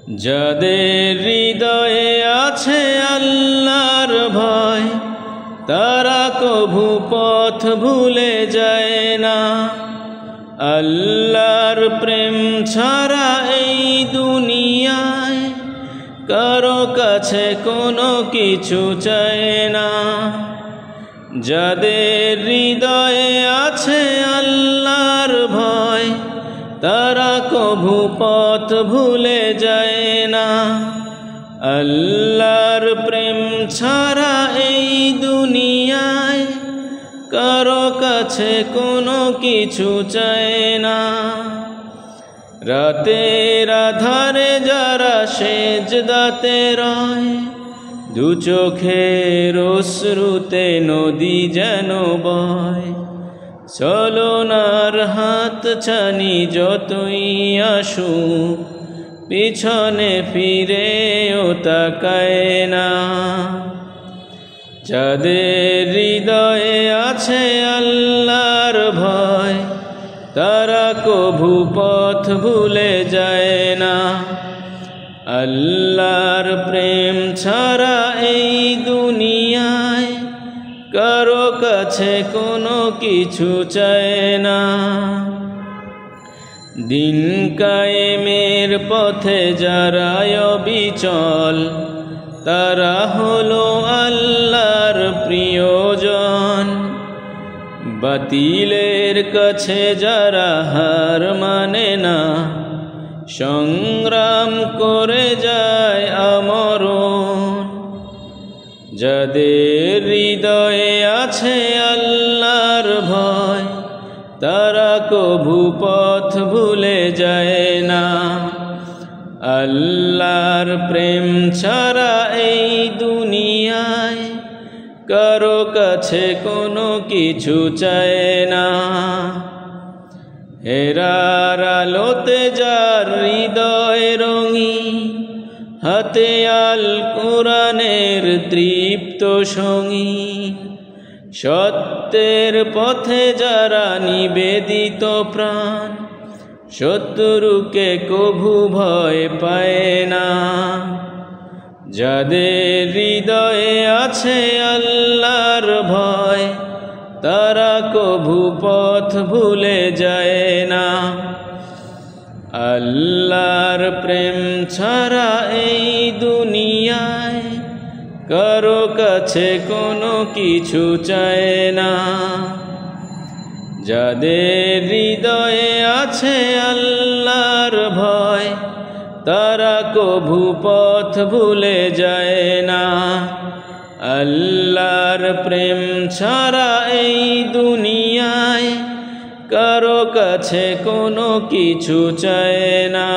যাদের হৃদয়ে আছে আল্লাহর ভয়, তারা কভু পথ ভুলে যায় না। আল্লাহর প্রেম ছাড়া এই দুনিয়ায় কারো কাছে কোনো কিছু চায় না। যাদের হৃদয়ে আছে আল্লাহর ভয়, তারা কভু পথ ভুলে যায় না। আল্লাহর প্রেম ছাড়া এই দুনিয়ায় কারো কাছে কোনো কিছু চায় না। রাতের আধারে যারা সেজদাতে রয়, দু চোখের অশ্রুতে নদী যেন বয়। চলনার হাত ছানি যতই আসুক, পিছনে ফিরেও তাকায় না। যাদের হৃদয়ে আছে আল্লাহর ভয়, তারা কভু পথ ভুলে যায় না। আল্লাহর প্রেম ছাড়া এই দুনিয়ায় কারো কাছে কোনো কিছু চায় না। দিন কায়েমের পথে যারা অবিচল, তারা হলো আল্লাহর প্রিয়জন। বাতিলের কাছে যারা হার মানে না, সংগ্রাম করে যায় আমরণ। যাদের হৃদয়ে আছে আল্লাহর ভয়, তারা কভু পথ ভুলে যায় না। আল্লাহর প্রেম ছাড়া এই দুনিয়ায় কারো কাছে কোনো কিছু চায় না। হেরার আলোতে যার হৃদয় রঙিন, হাতে আল কোরআনের তৃপ্ত সঙ্গী। সত্যের পথে যারা নিবেদিত প্রাণ, শত্রুকে কভু ভয় পায় না। যাদের হৃদয়ে আছে আল্লাহর ভয়, তারা কভু পথ ভুলে যায় না। আল্লাহর প্রেম ছাড়া এই দুনিয়ায় কারো কাছে কোনো কিছু চায় না। যাদের হৃদয়ে আছে আল্লাহর ভয়, তারা কভু পথ ভুলে যায় না। আল্লাহর প্রেম ছাড়া এই দুনিয়ায় কারো কাছে কোনো কিছু চায় না।